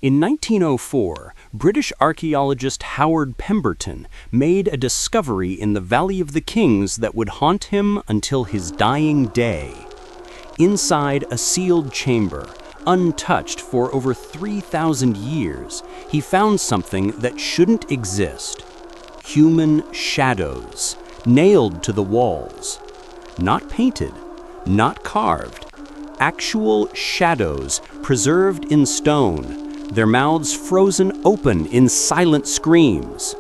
In 1904, British archaeologist Howard Pemberton made a discovery in the Valley of the Kings that would haunt him until his dying day. Inside a sealed chamber, untouched for over 3,000 years, he found something that shouldn't exist. Human shadows, nailed to the walls. Not painted, not carved. Actual shadows preserved in stone, their mouths frozen open in silent screams.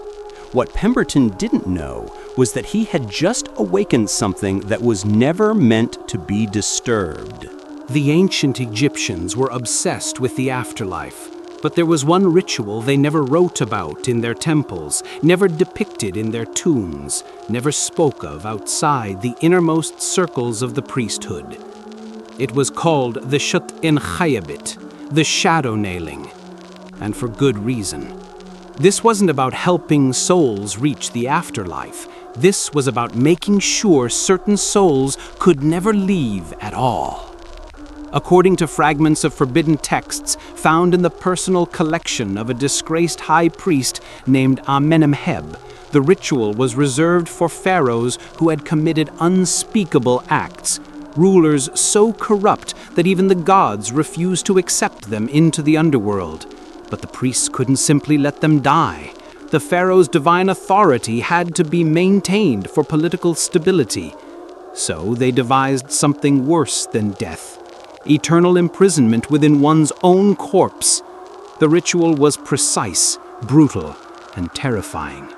What Pemberton didn't know was that he had just awakened something that was never meant to be disturbed. The ancient Egyptians were obsessed with the afterlife, but there was one ritual they never wrote about in their temples, never depicted in their tombs, never spoke of outside the innermost circles of the priesthood. It was called the Khaibit, the shadow nailing, and for good reason. This wasn't about helping souls reach the afterlife. This was about making sure certain souls could never leave at all. According to fragments of forbidden texts found in the personal collection of a disgraced high priest named Amenemheb, the ritual was reserved for pharaohs who had committed unspeakable acts, rulers so corrupt that even the gods refused to accept them into the underworld. But the priests couldn't simply let them die. The pharaoh's divine authority had to be maintained for political stability. So they devised something worse than death: eternal imprisonment within one's own corpse. The ritual was precise, brutal, and terrifying.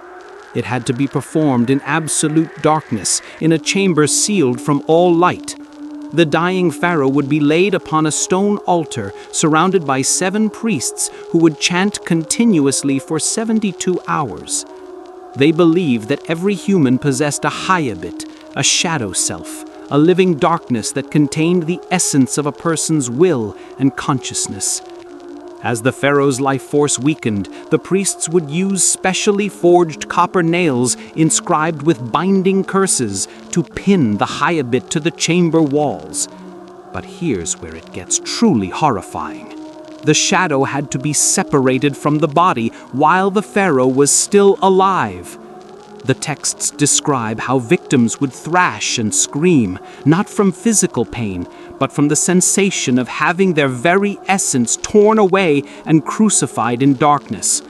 It had to be performed in absolute darkness, in a chamber sealed from all light. The dying pharaoh would be laid upon a stone altar surrounded by 7 priests who would chant continuously for 72 hours. They believed that every human possessed a Khaibit, a shadow self, a living darkness that contained the essence of a person's will and consciousness. As the pharaoh's life force weakened, the priests would use specially forged copper nails inscribed with binding curses to pin the Khaibit to the chamber walls. But here's where it gets truly horrifying. The shadow had to be separated from the body while the pharaoh was still alive. The texts describe how victims would thrash and scream, not from physical pain, but from the sensation of having their very essence torn away and crucified in darkness.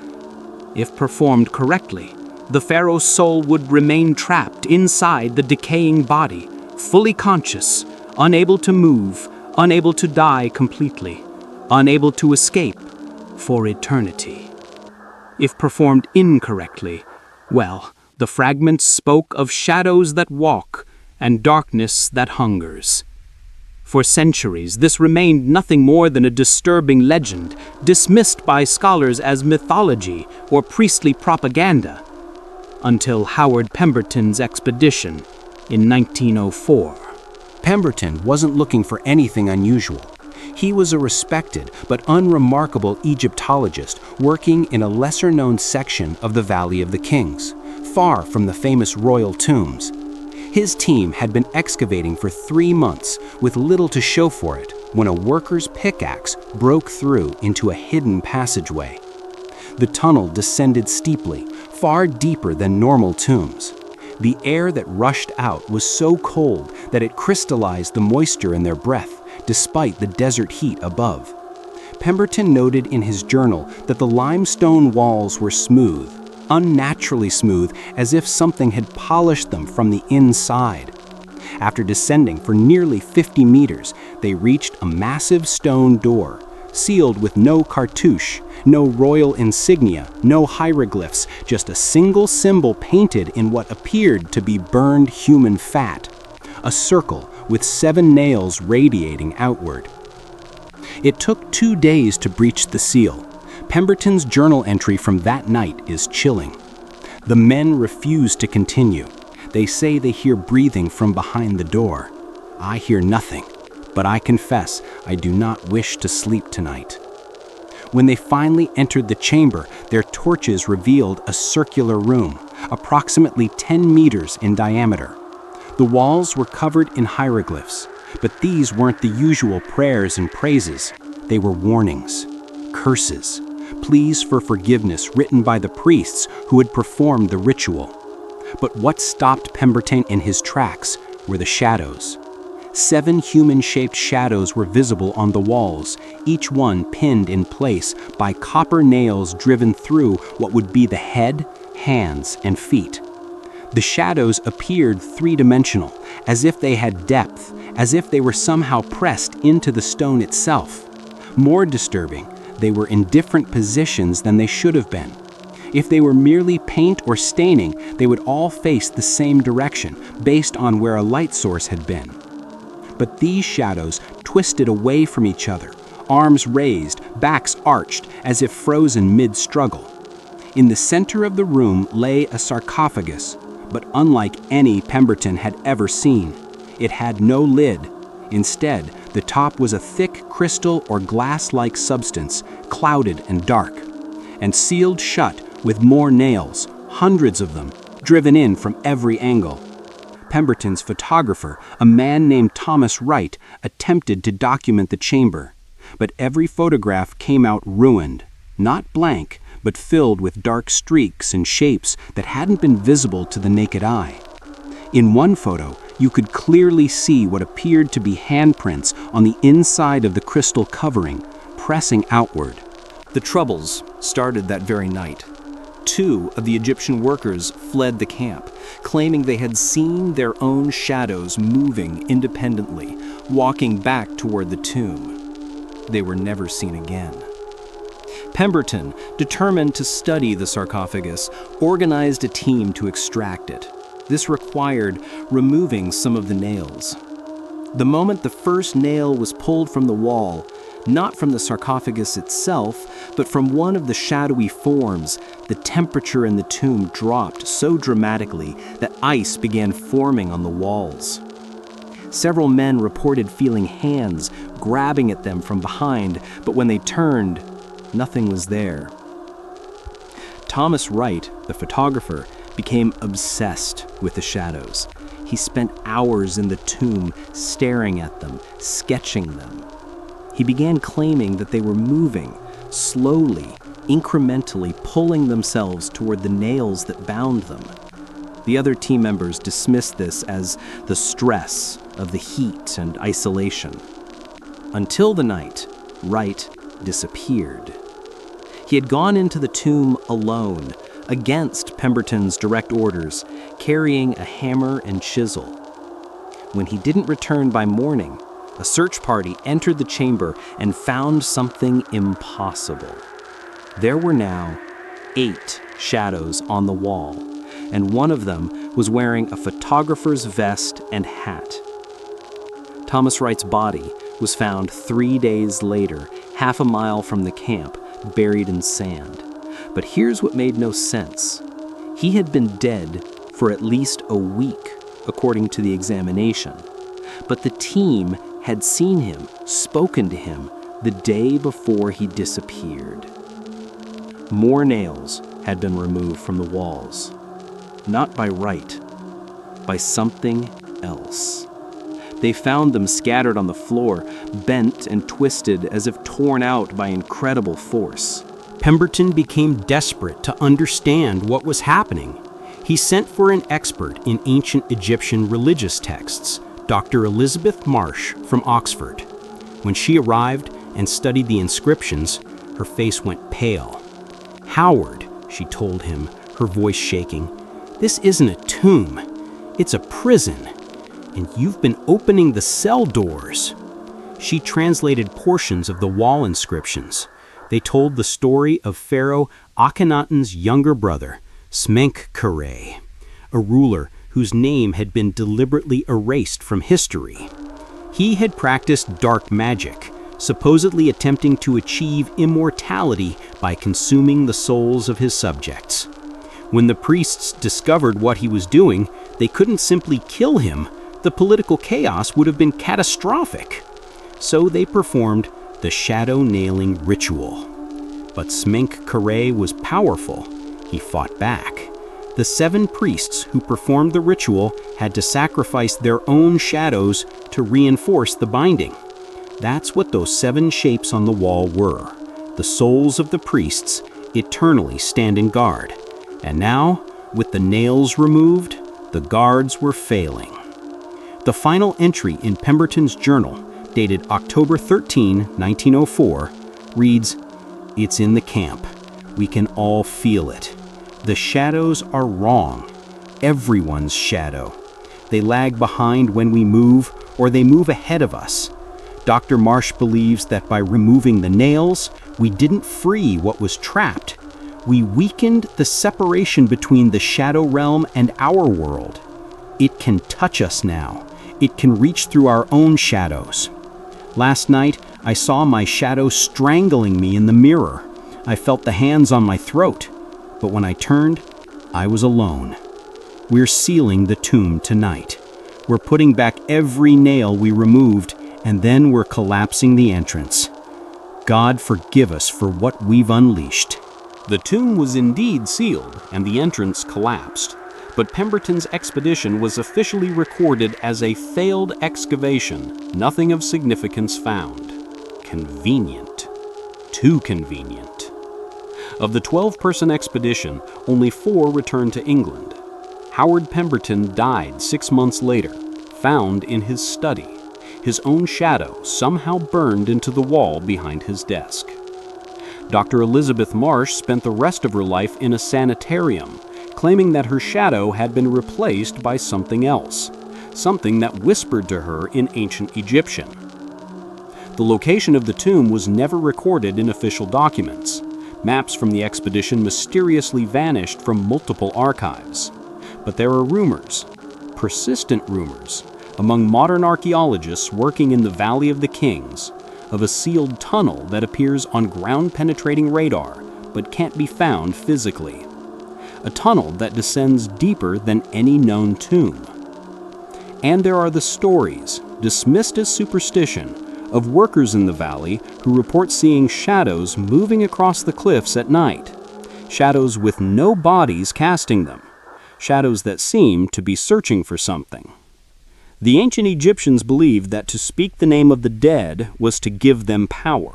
If performed correctly, the pharaoh's soul would remain trapped inside the decaying body, fully conscious, unable to move, unable to die completely, unable to escape for eternity. If performed incorrectly, well, the fragments spoke of shadows that walk and darkness that hungers. For centuries, this remained nothing more than a disturbing legend, dismissed by scholars as mythology or priestly propaganda, until Howard Pemberton's expedition in 1904. Pemberton wasn't looking for anything unusual. He was a respected but unremarkable Egyptologist working in a lesser-known section of the Valley of the Kings, far from the famous royal tombs. His team had been excavating for 3 months with little to show for it when a worker's pickaxe broke through into a hidden passageway. The tunnel descended steeply, far deeper than normal tombs. The air that rushed out was so cold that it crystallized the moisture in their breath, despite the desert heat above. Pemberton noted in his journal that the limestone walls were smooth, unnaturally smooth, as if something had polished them from the inside. After descending for nearly 50 meters, they reached a massive stone door, sealed with no cartouche, no royal insignia, no hieroglyphs, just a single symbol painted in what appeared to be burned human fat, a circle with 7 nails radiating outward. It took 2 days to breach the seal. Pemberton's journal entry from that night is chilling. The men refuse to continue. They say they hear breathing from behind the door. I hear nothing, but I confess I do not wish to sleep tonight. When they finally entered the chamber, their torches revealed a circular room, approximately 10 meters in diameter. The walls were covered in hieroglyphs, but these weren't the usual prayers and praises. They were warnings. curses, pleas for forgiveness written by the priests who had performed the ritual. But what stopped Pemberton in his tracks were the shadows. 7 human-shaped shadows were visible on the walls, each one pinned in place by copper nails driven through what would be the head, hands, and feet. The shadows appeared three-dimensional, as if they had depth, as if they were somehow pressed into the stone itself. More disturbing, they were in different positions than they should have been. If they were merely paint or staining, they would all face the same direction, based on where a light source had been. But these shadows twisted away from each other, arms raised, backs arched, as if frozen mid-struggle. In the center of the room lay a sarcophagus, but unlike any Pemberton had ever seen. It had no lid. Instead, the top was a thick crystal or glass-like substance, clouded and dark, and sealed shut with more nails, hundreds of them, driven in from every angle. Pemberton's photographer, a man named Thomas Wright, attempted to document the chamber, but every photograph came out ruined, not blank, but filled with dark streaks and shapes that hadn't been visible to the naked eye. In one photo, you could clearly see what appeared to be handprints on the inside of the crystal covering, pressing outward. The troubles started that very night. 2 of the Egyptian workers fled the camp, claiming they had seen their own shadows moving independently, walking back toward the tomb. They were never seen again. Pemberton, determined to study the sarcophagus, organized a team to extract it. This required removing some of the nails. The moment the first nail was pulled from the wall, not from the sarcophagus itself, but from one of the shadowy forms, the temperature in the tomb dropped so dramatically that ice began forming on the walls. Several men reported feeling hands grabbing at them from behind, but when they turned, nothing was there. Thomas Wright, the photographer, became obsessed with the shadows. He spent hours in the tomb staring at them, sketching them. He began claiming that they were moving, slowly, incrementally pulling themselves toward the nails that bound them. The other team members dismissed this as the stress of the heat and isolation. Until the night, Wright disappeared. He had gone into the tomb alone, against Pemberton's direct orders, carrying a hammer and chisel. When he didn't return by morning, a search party entered the chamber and found something impossible. There were now 8 shadows on the wall, and one of them was wearing a photographer's vest and hat. Thomas Wright's body was found 3 days later, half a mile from the camp, buried in sand. But here's what made no sense. He had been dead for at least a week, according to the examination. But the team had seen him, spoken to him, the day before he disappeared. More nails had been removed from the walls. Not by Wright, by something else. They found them scattered on the floor, bent and twisted as if torn out by incredible force. Pemberton became desperate to understand what was happening. He sent for an expert in ancient Egyptian religious texts, Dr. Elizabeth Marsh from Oxford. When she arrived and studied the inscriptions, her face went pale. "Howard," she told him, her voice shaking, "this isn't a tomb. It's a prison. And you've been opening the cell doors." She translated portions of the wall inscriptions. They told the story of Pharaoh Akhenaten's younger brother, Smenkhkare, a ruler whose name had been deliberately erased from history. He had practiced dark magic, supposedly attempting to achieve immortality by consuming the souls of his subjects. When the priests discovered what he was doing, they couldn't simply kill him. The political chaos would have been catastrophic. So they performed the shadow nailing ritual. But Smenkhkare was powerful. He fought back. The 7 priests who performed the ritual had to sacrifice their own shadows to reinforce the binding. That's what those 7 shapes on the wall were. The souls of the priests eternally stand in guard. And now, with the nails removed, the guards were failing. The final entry in Pemberton's journal, dated October 13, 1904, reads, "It's in the camp. We can all feel it. The shadows are wrong. Everyone's shadow. They lag behind when we move, or they move ahead of us. Dr. Marsh believes that by removing the nails, we didn't free what was trapped. We weakened the separation between the shadow realm and our world. It can touch us now. It can reach through our own shadows. Last night, I saw my shadow strangling me in the mirror. I felt the hands on my throat. But when I turned, I was alone. We're sealing the tomb tonight. We're putting back every nail we removed, and then we're collapsing the entrance. God forgive us for what we've unleashed." The tomb was indeed sealed, and the entrance collapsed. But Pemberton's expedition was officially recorded as a failed excavation, nothing of significance found. Convenient. Too convenient. Of the 12-person expedition, only 4 returned to England. Howard Pemberton died 6 months later, found in his study, his own shadow somehow burned into the wall behind his desk. Dr. Elizabeth Marsh spent the rest of her life in a sanitarium, claiming that her shadow had been replaced by something else, something that whispered to her in ancient Egyptian. The location of the tomb was never recorded in official documents. Maps from the expedition mysteriously vanished from multiple archives. But there are rumors, persistent rumors, among modern archaeologists working in the Valley of the Kings, of a sealed tunnel that appears on ground-penetrating radar but can't be found physically. A tunnel that descends deeper than any known tomb. And there are the stories, dismissed as superstition, of workers in the valley who report seeing shadows moving across the cliffs at night, shadows with no bodies casting them, shadows that seem to be searching for something. The ancient Egyptians believed that to speak the name of the dead was to give them power.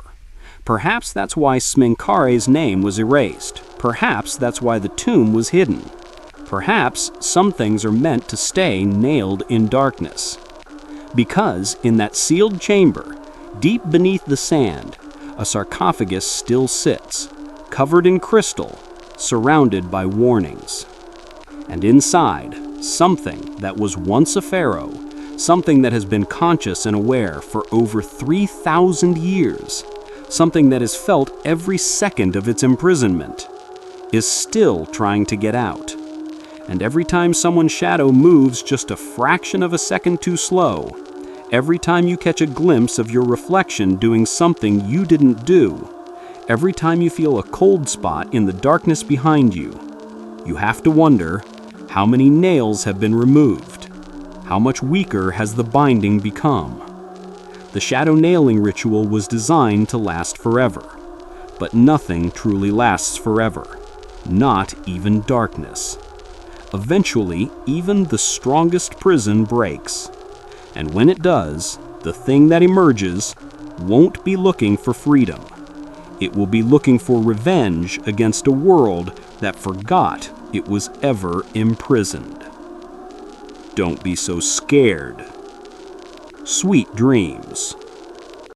Perhaps that's why Smenkhkare's name was erased. Perhaps that's why the tomb was hidden. Perhaps some things are meant to stay nailed in darkness. Because in that sealed chamber, deep beneath the sand, a sarcophagus still sits, covered in crystal, surrounded by warnings. And inside, something that was once a pharaoh, something that has been conscious and aware for over 3,000 years, something that has felt every second of its imprisonment, is still trying to get out. And every time someone's shadow moves just a fraction of a second too slow, every time you catch a glimpse of your reflection doing something you didn't do, every time you feel a cold spot in the darkness behind you, you have to wonder, how many nails have been removed? How much weaker has the binding become? The shadow nailing ritual was designed to last forever, but nothing truly lasts forever, not even darkness. Eventually, even the strongest prison breaks. And when it does, the thing that emerges won't be looking for freedom. It will be looking for revenge against a world that forgot it was ever imprisoned. Don't be so scared. Sweet dreams.